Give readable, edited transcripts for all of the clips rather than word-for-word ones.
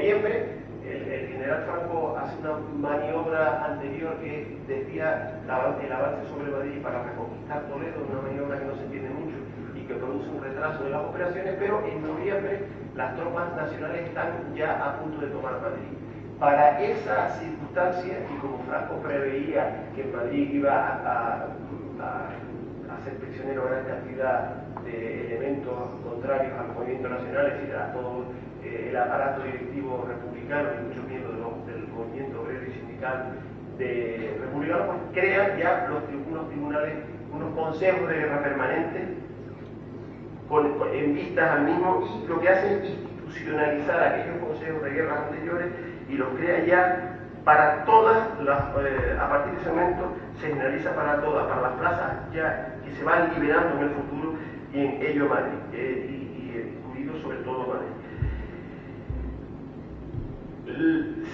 noviembre, el general Franco hace una maniobra anterior que desvía el avance sobre Madrid para reconquistar Toledo, una maniobra que no se entiende mucho y que produce un retraso de las operaciones, pero en noviembre las tropas nacionales están ya a punto de tomar Madrid. Para esa circunstancia, y como Franco preveía que Madrid iba a hacer prisionero gran cantidad de elementos contrarios al movimiento nacional, es decir, a todo el aparato directivo republicano y muchos miembros del movimiento obrero y sindical republicano, pues crean ya unos tribunales, unos consejos de guerra permanentes en vistas al mismo, y lo que hacen es institucionalizar aquellos consejos de guerra anteriores y los crea ya para todas las, a partir de ese momento se generaliza para todas, para las plazas ya que se van liberando en el futuro, y en ello Madrid, incluido sobre todo Madrid.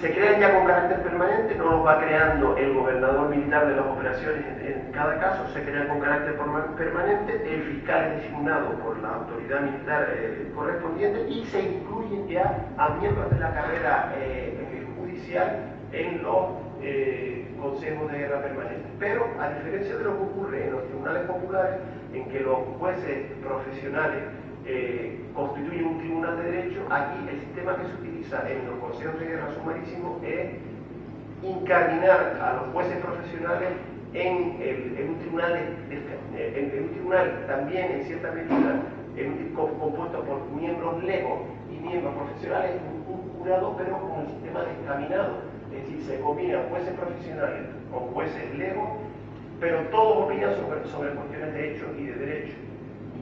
Se crean ya con carácter permanente, no los va creando el gobernador militar de las operaciones en cada caso, se crean con carácter permanente, el fiscal es designado por la autoridad militar correspondiente, y se incluyen ya a miembros de la carrera judicial en los consejos de guerra permanente. Pero a diferencia de lo que ocurre en los tribunales populares, en que los jueces profesionales constituyen un tribunal de derecho, aquí el sistema que se utiliza en los consejos de guerra sumarísimos es incardinar a los jueces profesionales en un tribunal en un tribunal también en cierta medida compuesto por miembros legos y miembros profesionales, un jurado, pero con el sistema descaminado, es decir, se combinan jueces profesionales con jueces legos, pero todos opinan sobre cuestiones de hecho y de derecho.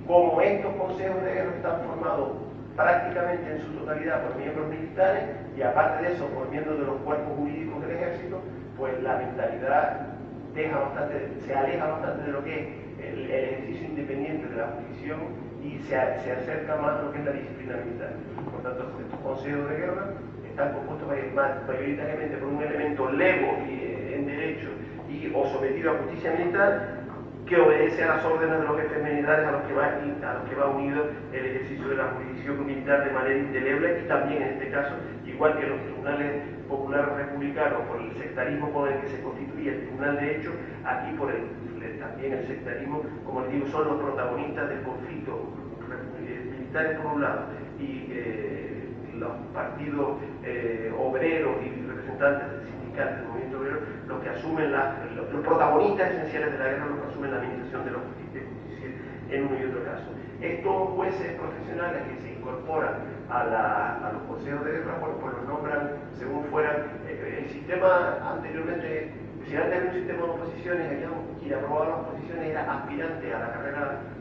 Como estos consejos de guerra están formados prácticamente en su totalidad por miembros militares, y aparte de eso por miembros de los cuerpos jurídicos del ejército, pues la mentalidad se aleja bastante de lo que es el ejercicio independiente de la jurisdicción, y se acerca más a lo que es la disciplina militar. Por tanto, estos consejos de guerra están compuestos mayoritariamente por un elemento lego en derecho o sometido a justicia militar, que obedece a las órdenes de los jefes militares a los que va unido el ejercicio de la jurisdicción militar de manera indeleble, y también en este caso, igual que los tribunales populares republicanos, por el sectarismo por el que se constituye el tribunal de hecho, aquí también el sectarismo, como les digo, son los protagonistas del conflicto, militares por un lado y los partidos obreros y representantes sindicales del movimiento obrero, los que asumen los protagonistas esenciales de la guerra, los que asumen la administración de la justicia en uno y otro caso. Estos jueces profesionales que se incorporan a los consejos de guerra, pues los nombran según fueran. El sistema anteriormente, si antes había un sistema de oposiciones, quien aprobaba las oposiciones era aspirante a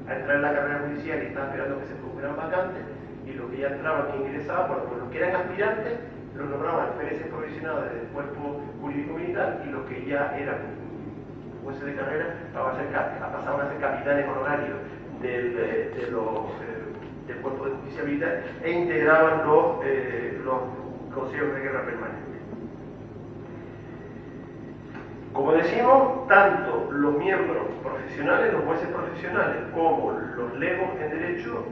entrar en la carrera judicial y estaba esperando que se produjeran vacantes, y los que ya entraban, que ingresaban, bueno, pues los que eran aspirantes los nombraban alféreces provisionales del cuerpo jurídico militar, y los que ya eran jueces de carrera pasaban a ser capitanes honorarios del cuerpo de justicia militar, e integraban los consejos de guerra permanentes. Como decimos, tanto los miembros profesionales, los jueces profesionales, como los legos en derecho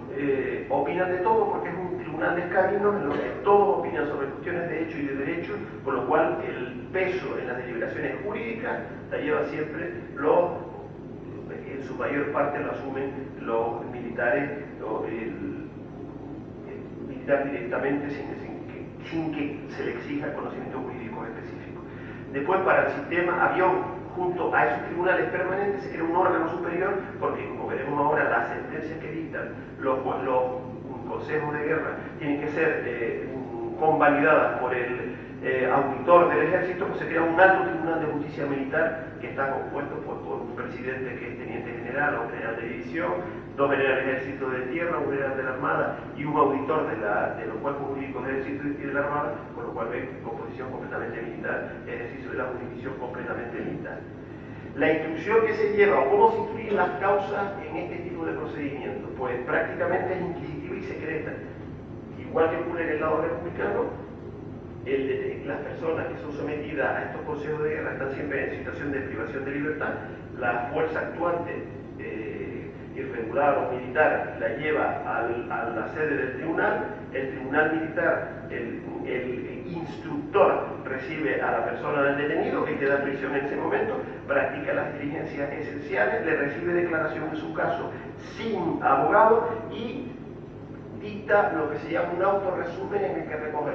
opinan de todo, porque es un tribunal de escaminos en lo que todos opinan sobre cuestiones de hecho y de derecho, con lo cual el peso en las deliberaciones jurídicas la llevan siempre en su mayor parte lo asumen los militares, el militar directamente, sin que se le exija conocimiento jurídico específico. Después, para el sistema, había junto a esos tribunales permanentes se crea un órgano superior, porque como veremos ahora, las sentencias que dictan los consejos de guerra tienen que ser convalidadas por el auditor del ejército, pues se crea un alto tribunal de justicia militar que está compuesto por un presidente que es teniente general o general de división, dos generales del ejército de tierra, un general de la armada y un auditor de los cuerpos jurídicos del ejército y de la armada, con lo cual ven composición completamente militar, ejercicio de la jurisdicción completamente militar. La instrucción que se lleva o cómo se instruyen las causas en este tipo de procedimientos, pues prácticamente es inquisitiva y secreta. Igual que ocurre en el lado republicano, las personas que son sometidas a estos consejos de guerra están siempre en situación de privación de libertad. La fuerza actuante irregular o militar la lleva a la sede del tribunal, el tribunal militar, el instructor recibe a la persona del detenido que queda en prisión en ese momento, practica las diligencias esenciales, le recibe declaración en su caso sin abogado y dicta lo que se llama un autorresumen en el que recoge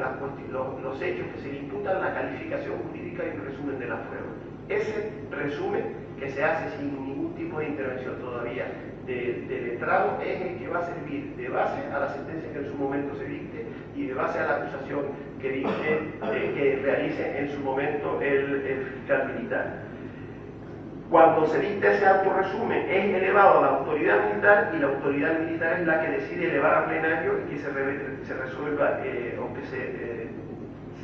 los hechos que se le imputan, la calificación jurídica y el resumen de las pruebas. Ese resumen, que se hace sin ningún tipo de intervención todavía de letrado, es el que va a servir de base a la sentencia que en su momento se dicte y de base a la acusación que realice en su momento el fiscal militar. Cuando se dicta ese autorresumen, es elevado a la autoridad militar y la autoridad militar es la que decide elevar a plenario y que se resuelva o que se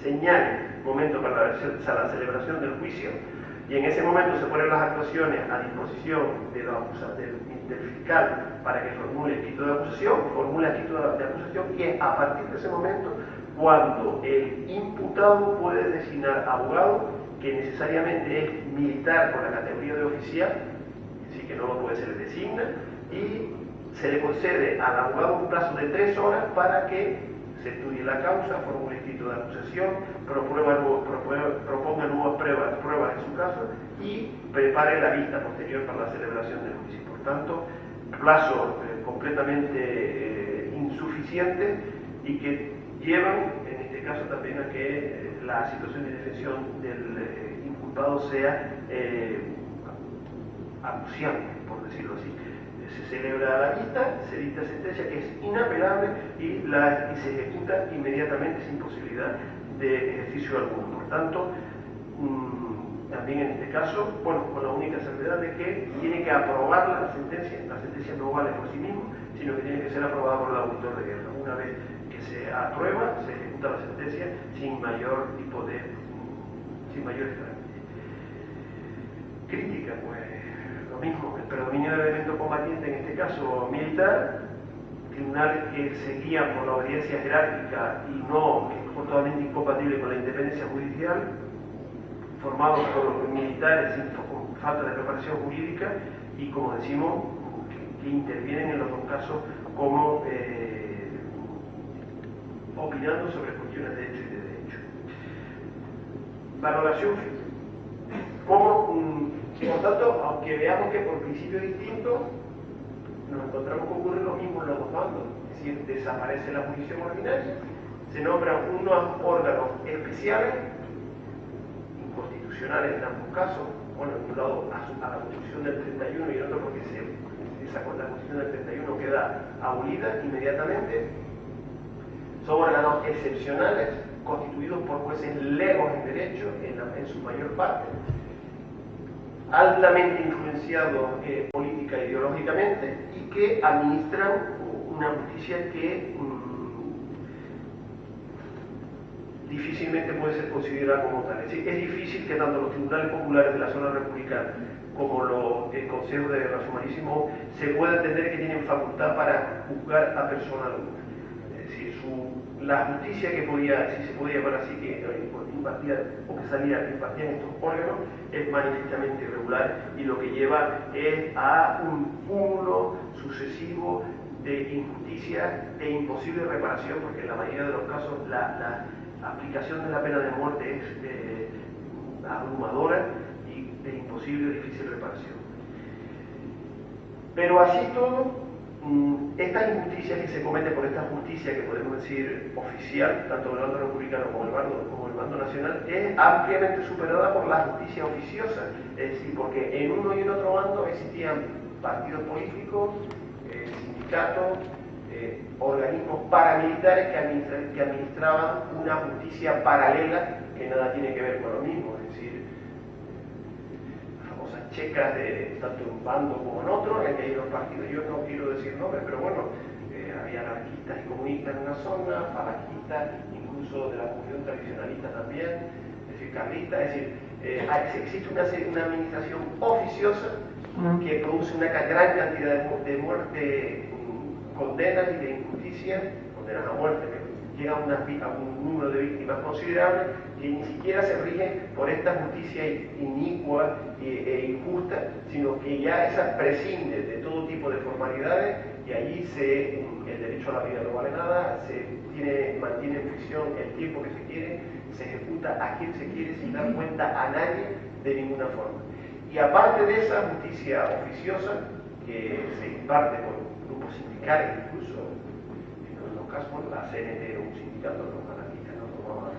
señale momento para la celebración del juicio, y en ese momento se ponen las actuaciones a disposición del fiscal para que formule escrito de acusación, y es a partir de ese momento cuando el imputado puede designar abogado, que necesariamente es militar con la categoría de oficial, así que no lo puede, se le designa, y se le concede al abogado un plazo de 3 horas para que se estudie la causa, formule escrito de acusación, proponga nuevas pruebas en su caso y prepare la vista posterior para la celebración del juicio. Por tanto, plazo completamente insuficiente y que llevan, en este caso también, a que la situación de defensión del inculpado sea acuciante, por decirlo así. Se celebra la vista, se dicta sentencia que es inapelable y se ejecuta inmediatamente sin posibilidad de ejercicio alguno. Por tanto, también en este caso, bueno, con la única salvedad de que tiene que aprobarla la sentencia no vale por sí mismo, sino que tiene que ser aprobada por el auditor de guerra. Una vez que se aprueba, se ejecuta la sentencia sin mayor trámites. Crítica, pues lo mismo, el predominio del elemento combatiente, en este caso militar, tribunales que se guían por la obediencia jerárquica y no, que es totalmente incompatible con la independencia judicial, formados por militares con falta de preparación jurídica y, como decimos, que intervienen en los dos casos como opinando sobre cuestiones de hecho y de derecho. Valoración final. Por tanto, aunque veamos que por principio distinto nos encontramos que ocurre lo mismo en los dos bandos, es decir, desaparece la jurisdicción ordinaria, se nombran unos órganos especiales, inconstitucionales en ambos casos, bueno, en un lado a la Constitución del 31 y en otro porque la Constitución del 31 queda abolida inmediatamente. Son órganos excepcionales, constituidos por jueces legos en derecho, en su mayor parte, altamente influenciados política e ideológicamente, y que administran una justicia que difícilmente puede ser considerada como tal. Es decir, es difícil que tanto los tribunales populares de la zona republicana como los consejos de guerra sumarísimo se pueda entender que tienen facultad para juzgar a persona alguna. Es decir, la justicia que podía, si se podía llamar así, que impartía o que salía, impartían estos órganos, es manifiestamente irregular y lo que lleva es a un cúmulo sucesivo de injusticias e imposible reparación, porque en la mayoría de los casos la aplicación de la pena de muerte es abrumadora y de imposible o difícil reparación. Pero así todo, esta injusticia que se comete por esta justicia que podemos decir oficial, tanto el bando republicano como el bando nacional, es ampliamente superada por la justicia oficiosa, es decir, porque en uno y en otro bando existían partidos políticos, sindicatos, organismos paramilitares que administraban una justicia paralela que nada tiene que ver con lo mismo, es decir, checas de tanto en un bando como en otro, en que hay los partidos, yo no quiero decir nombres, pero bueno, había anarquistas y comunistas en una zona, falangistas, incluso de la comunión tradicionalista también, es decir, carlistas, es decir, existe una administración oficiosa que produce una gran cantidad de muerte, condenas y de injusticias, condenas a muerte, llegan a un número de víctimas considerable que ni siquiera se rigen por esta justicia inicua e injusta, sino que ya esa prescinde de todo tipo de formalidades y allí el derecho a la vida no vale nada, mantiene en prisión el tiempo que se quiere, se ejecuta a quien se quiere sin dar cuenta a nadie de ninguna forma. Y aparte de esa justicia oficiosa que se imparte por grupos sindicales, incluso en los casos, bueno, la CNT era un sindicato, los anarquistas no tomaban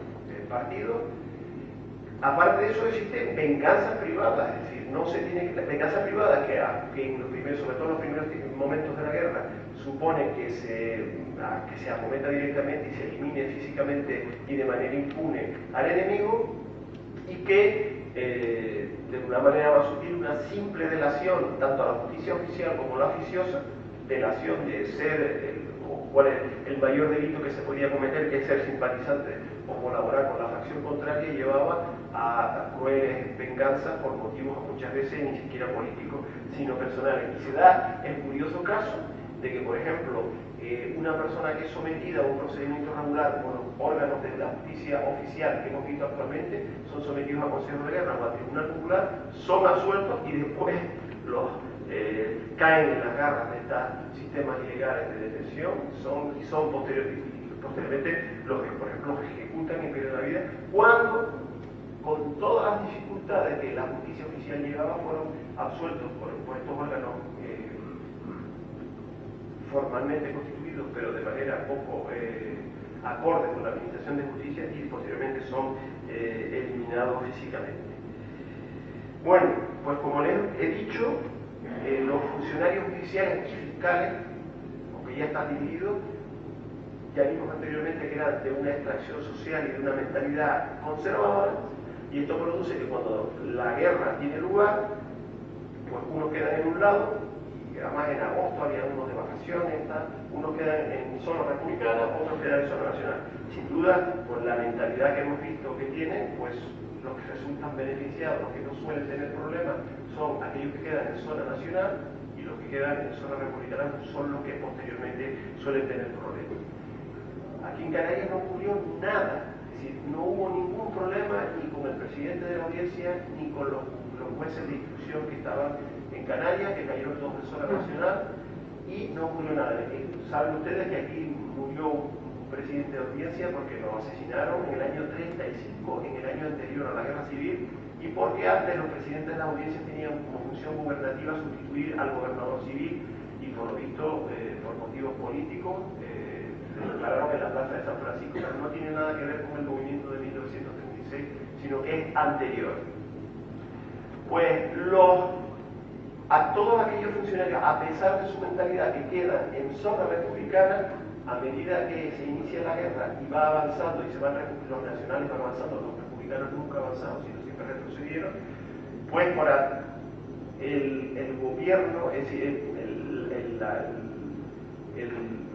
partido. Aparte de eso existen venganzas privadas, es decir, no se tiene venganza privada que en los primeros, sobre todo en los primeros momentos de la guerra, supone que se acometa directamente y se elimine físicamente y de manera impune al enemigo, y que de una manera más sutil, una simple delación tanto a la justicia oficial como la oficiosa, delación de ser cuál es el mayor delito que se podía cometer, que es ser simpatizante o colaborar con la facción contraria, llevaba a crueles venganzas por motivos muchas veces ni siquiera políticos, sino personales. Y se da el curioso caso de que, por ejemplo, una persona que es sometida a un procedimiento regular por los órganos de la justicia oficial que hemos visto actualmente, son sometidos a consejo de guerra o a tribunal popular, son absueltos y después caen en las garras de estos sistemas ilegales de detención y son posteriormente los que, por ejemplo, ejecutan y pierden la vida, cuando con todas las dificultades que la justicia oficial llevaba fueron absueltos por estos órganos formalmente constituidos, pero de manera poco acorde con la administración de justicia, y posteriormente son eliminados físicamente. Bueno, pues como les he dicho, los funcionarios judiciales y fiscales, aunque ya están divididos, ya vimos anteriormente que eran de una extracción social y de una mentalidad conservadora, y esto produce que cuando la guerra tiene lugar, pues unos quedan en un lado, y además en agosto había unos de vacaciones, unos quedan en zona republicana, otros quedan en zona nacional. Sin duda, por la mentalidad que hemos visto que tienen, pues los que resultan beneficiados, los que no suelen tener problemas, son aquellos que quedan en zona nacional, y los que quedan en zona republicana son los que posteriormente suelen tener problemas. Aquí en Canarias no ocurrió nada, es decir, no hubo ningún problema ni con el presidente de la audiencia ni con los jueces de instrucción que estaban en Canarias, que cayeron todos en zona nacional, y no ocurrió nada. Saben ustedes que aquí murió un presidente de audiencia porque lo asesinaron en el año 35, en el año anterior a la guerra civil, y porque antes los presidentes de la audiencia tenían como función gubernativa sustituir al gobernador civil, y por lo visto, por motivos políticos, se declararon en la plaza de San Francisco, pero no tiene nada que ver con el movimiento de 1936, sino que es anterior. Pues a todos aquellos funcionarios, a pesar de su mentalidad, que quedan en zona republicana, a medida que se inicia la guerra y va avanzando y los nacionales van avanzando, los republicanos nunca avanzaron, sino siempre retrocedieron, pues para el gobierno, es decir,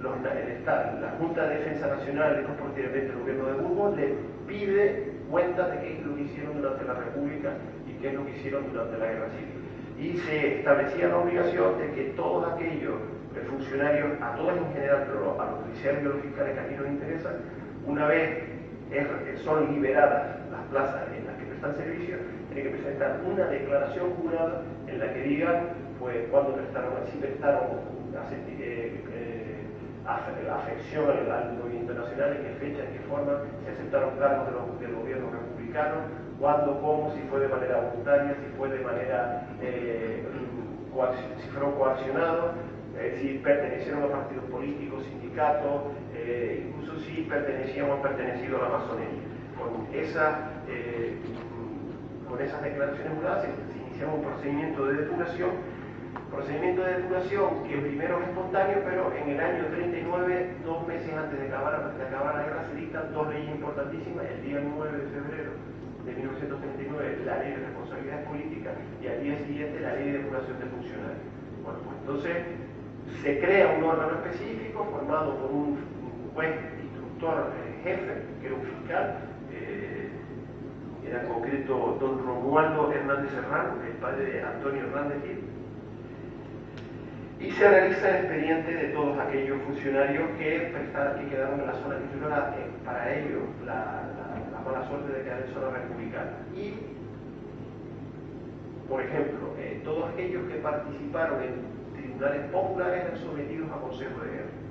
la Junta de Defensa Nacional, y posteriormente el gobierno de Burgos, le pide cuentas de qué es lo que hicieron durante la República y qué es lo que hicieron durante la Guerra Civil. Y se establecía la obligación de que todos aquellos funcionarios, a todos en general, pero a los judiciales y a los fiscales que aquí nos interesan, una vez son liberadas las plazas en las que prestan servicio, tienen que presentar una declaración jurada en la que digan pues cuándo prestaron, si prestaron afección al movimiento nacional, en qué fecha, en qué forma, si aceptaron cargos del gobierno republicano, cuándo, cómo, si fue de manera voluntaria, si fue de manera, si fueron coaccionados, si pertenecieron a partidos políticos, sindicatos, incluso si pertenecían o han pertenecido a la masonería. Con esas declaraciones juradas se iniciaba un procedimiento de depuración que primero es espontáneo, pero en el año 39, 2 meses antes de acabar la guerra, se dictan 2 leyes importantísimas. El día 9 de febrero de 1939, la ley de responsabilidad política, y al día siguiente la ley de depuración de funcionarios. Bueno, pues entonces se crea un órgano específico formado por un juez instructor jefe, que era un fiscal, era en concreto don Romualdo Hernández Serrano, el padre de Antonio Hernández Gil. y se realiza el expediente de todos aquellos funcionarios que quedaron en la zona que tuvieron para ellos la mala suerte de quedar en zona republicana. Y, por ejemplo, todos aquellos que participaron en tribunales populares eran sometidos a consejo de guerra.